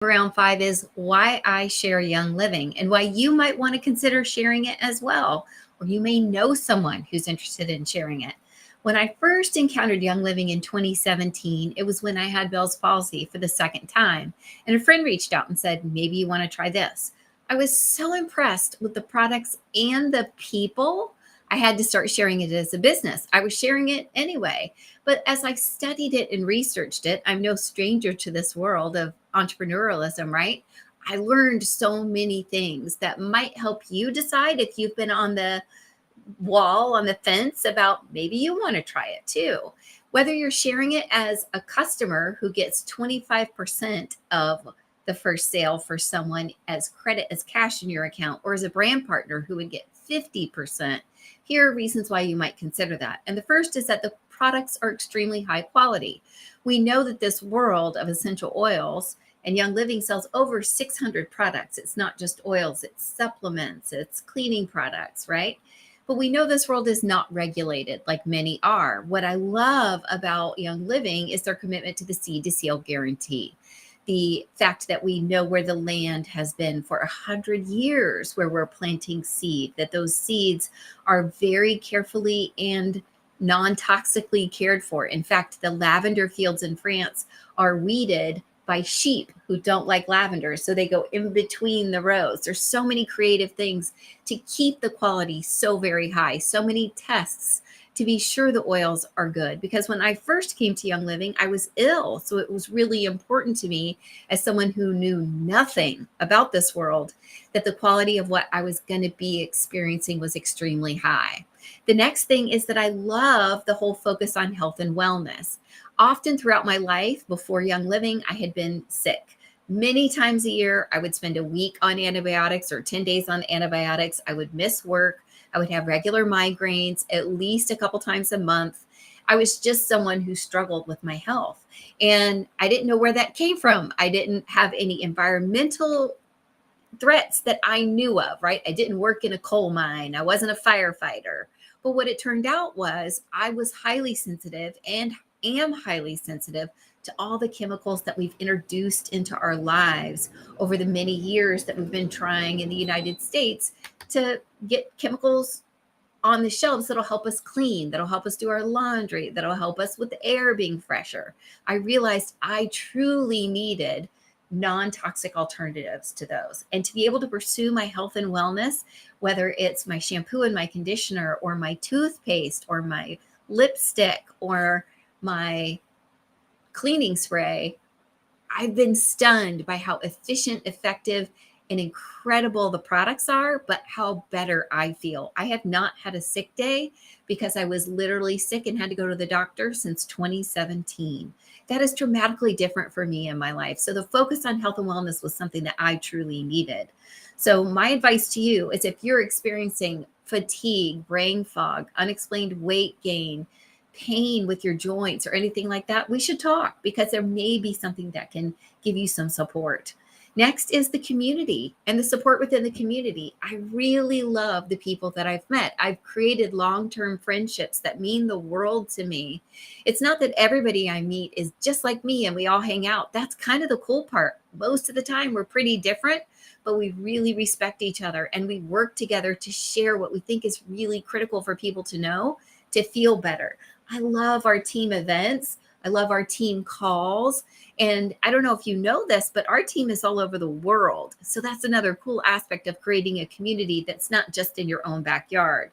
Round 5 is why I share Young Living and why you might want to consider sharing it as well, or you may know someone who's interested in sharing it. When I first encountered Young Living in 2017, it was when I had Bell's palsy for the second time, and a friend reached out and said, maybe you want to try this. I was so impressed with the products and the people. I had to start sharing it as a business. I was sharing it anyway. But as I studied it and researched it, I'm no stranger to this world of entrepreneurialism, right? I learned so many things that might help you decide if you've been on the wall, on the fence about maybe you want to try it too. Whether you're sharing it as a customer who gets 25% of the first sale for someone as credit as cash in your account, or as a brand partner who would get 50%, here are reasons why you might consider that. And the first is that the products are extremely high quality. We know that this world of essential oils, and Young Living sells over 600 products. It's not just oils, it's supplements, it's cleaning products, right? But we know this world is not regulated like many are. What I love about Young Living is their commitment to the seed to seal guarantee. The fact that we know where the land has been for 100 years, where we're planting seed, that those seeds are very carefully and non-toxically cared for. In fact, the lavender fields in France are weeded by sheep who don't like lavender, so they go in between the rows. There's so many creative things to keep the quality so very high, so many tests to be sure the oils are good. Because when I first came to Young Living, I was ill. So it was really important to me, as someone who knew nothing about this world, that the quality of what I was going to be experiencing was extremely high. The next thing is that I love the whole focus on health and wellness. Often throughout my life before Young Living, I had been sick. Many times a year, I would spend a week on antibiotics or 10 days on antibiotics. I would miss work. I would have regular migraines at least a couple times a month. I was just someone who struggled with my health. And I didn't know where that came from. I didn't have any environmental threats that I knew of, right? I didn't work in a coal mine. I wasn't a firefighter. But what it turned out was I was highly sensitive and am highly sensitive to all the chemicals that we've introduced into our lives over the many years that we've been trying in the United States to get chemicals on the shelves that'll help us clean, that'll help us do our laundry, that'll help us with the air being fresher. I realized I truly needed non-toxic alternatives to those. And to be able to pursue my health and wellness, whether it's my shampoo and my conditioner, or my toothpaste, or my lipstick, or my cleaning spray, I've been stunned by how efficient, effective, and incredible the products are, but how better I feel. I have not had a sick day because I was literally sick and had to go to the doctor since 2017. That is dramatically different for me in my life. So the focus on health and wellness was something that I truly needed. So my advice to you is, if you're experiencing fatigue, brain fog, unexplained weight gain, pain with your joints, or anything like that, we should talk, because there may be something that can give you some support. Next is the community and the support within the community. I really love the people that I've met. I've created long-term friendships that mean the world to me. It's not that everybody I meet is just like me and we all hang out. That's kind of the cool part. Most of the time we're pretty different, but we really respect each other, and we work together to share what we think is really critical for people to know to feel better. I love our team events. I love our team calls. And I don't know if you know this, but our team is all over the world. So that's another cool aspect of creating a community that's not just in your own backyard.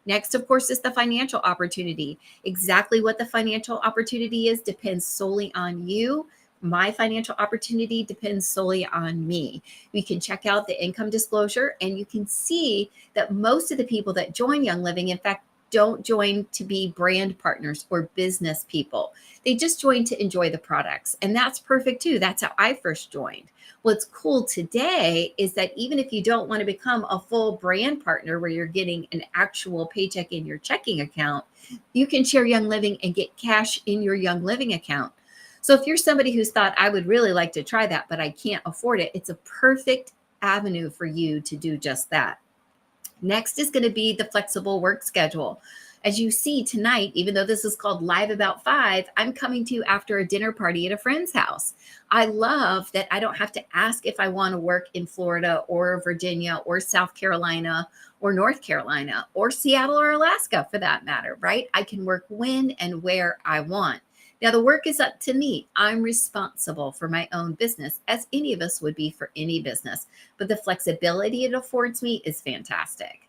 Next, of course, is the financial opportunity. Exactly what the financial opportunity is depends solely on you. My financial opportunity depends solely on me. You can check out the income disclosure, and you can see that most of the people that join Young Living, in fact, don't join to be brand partners or business people. They just join to enjoy the products. And that's perfect too. That's how I first joined. What's cool today is that even if you don't want to become a full brand partner where you're getting an actual paycheck in your checking account, you can share Young Living and get cash in your Young Living account. So if you're somebody who's thought, I would really like to try that, but I can't afford it, it's a perfect avenue for you to do just that. Next is going to be the flexible work schedule. As you see tonight, even though this is called Live About 5, I'm coming to you after a dinner party at a friend's house. I love that I don't have to ask if I want to work in Florida or Virginia or South Carolina or North Carolina or Seattle or Alaska for that matter, right? I can work when and where I want. Now, the work is up to me. I'm responsible for my own business, as any of us would be for any business. But the flexibility it affords me is fantastic.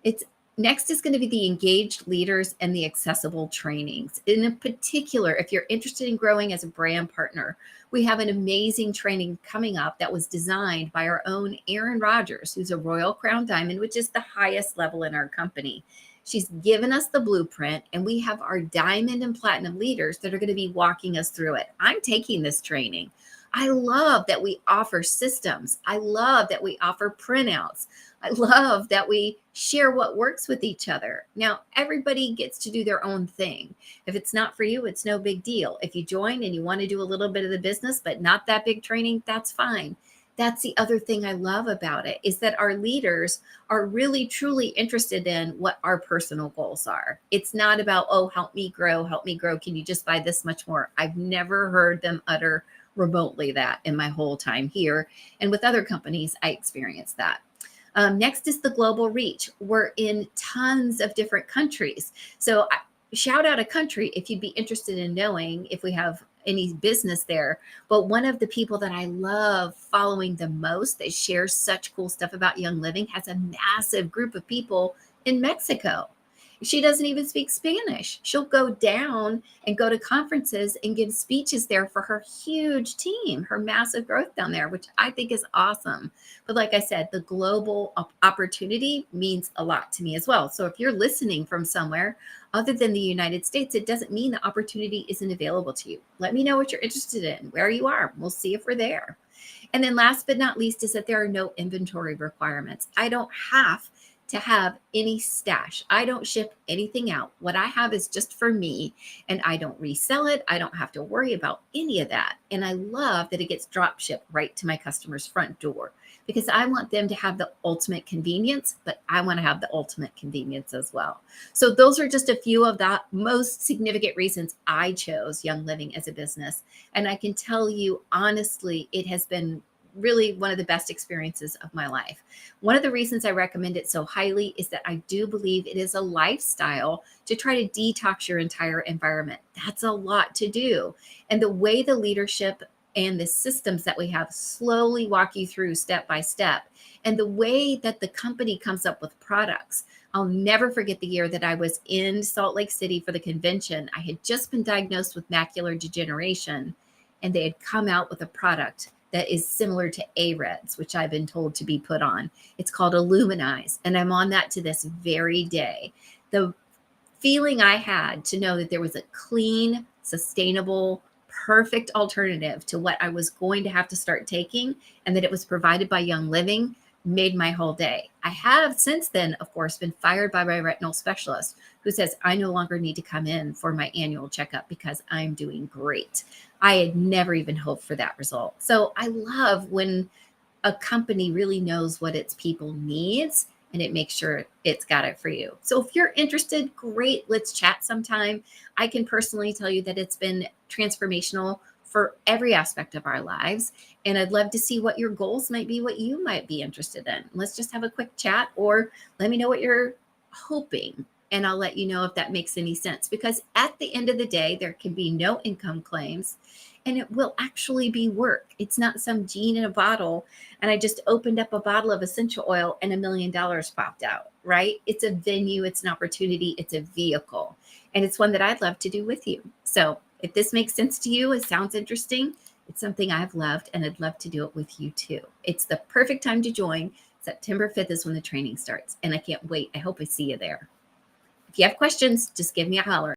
It's Next is going to be the engaged leaders and the accessible trainings. In particular, if you're interested in growing as a brand partner, we have an amazing training coming up that was designed by our own Erin Rogers, who's a Royal Crown Diamond, which is the highest level in our company. She's given us the blueprint, and we have our diamond and platinum leaders that are going to be walking us through it. I'm taking this training. I love that we offer systems. I love that we offer printouts. I love that we share what works with each other. Now, everybody gets to do their own thing. If it's not for you, it's no big deal. If you join and you want to do a little bit of the business, but not that big training, that's fine. That's the other thing I love about it, is that our leaders are really truly interested in what our personal goals are. It's not about, oh, help me grow, help me grow. Can you just buy this much more? I've never heard them utter remotely that in my whole time here. And with other companies, I experienced that. Next is the global reach. We're in tons of different countries. So shout out a country if you'd be interested in knowing if we have any business there. But one of the people that I love following the most that shares such cool stuff about Young Living has a massive group of people in Mexico. She doesn't even speak Spanish. She'll go down and go to conferences and give speeches there for her huge team, her massive growth down there, which I think is awesome. But like I said, the global opportunity means a lot to me as well. So if you're listening from somewhere other than the United States, it doesn't mean the opportunity isn't available to you. Let me know what you're interested in, where you are. We'll see if we're there. And then last but not least is that there are no inventory requirements. I don't have to have any stash. I don't ship anything out. What I have is just for me, and I don't resell it. I don't have to worry about any of that. And I love that it gets drop shipped right to my customer's front door, because I want them to have the ultimate convenience, but I want to have the ultimate convenience as well. So those are just a few of the most significant reasons I chose Young Living as a business. And I can tell you honestly, it has been really one of the best experiences of my life. One of the reasons I recommend it so highly is that I do believe it is a lifestyle to try to detox your entire environment. That's a lot to do. And the way the leadership and the systems that we have slowly walk you through step by step, and the way that the company comes up with products. I'll never forget the year that I was in Salt Lake City for the convention. I had just been diagnosed with macular degeneration, and they had come out with a product that is similar to AREDS, which I've been told to be put on. It's called Illuminize, and I'm on that to this very day. The feeling I had to know that there was a clean, sustainable, perfect alternative to what I was going to have to start taking, and that it was provided by Young Living, made my whole day. I have since then, of course, been fired by my retinal specialist, who says I no longer need to come in for my annual checkup because I'm doing great. I had never even hoped for that result. So I love when a company really knows what its people needs and it makes sure it's got it for you. So if you're interested, great, let's chat sometime. I can personally tell you that it's been transformational for every aspect of our lives. And I'd love to see what your goals might be, what you might be interested in. Let's just have a quick chat, or let me know what you're hoping, and I'll let you know if that makes any sense. Because at the end of the day, there can be no income claims, and it will actually be work. It's not some gene in a bottle, and I just opened up a bottle of essential oil and $1 million popped out, right? It's a venue, it's an opportunity, it's a vehicle, and it's one that I'd love to do with you. So if this makes sense to you, it sounds interesting, it's something I've loved, and I'd love to do it with you too. It's the perfect time to join. September 5th is when the training starts, and I can't wait. I hope I see you there. If you have questions, just give me a holler.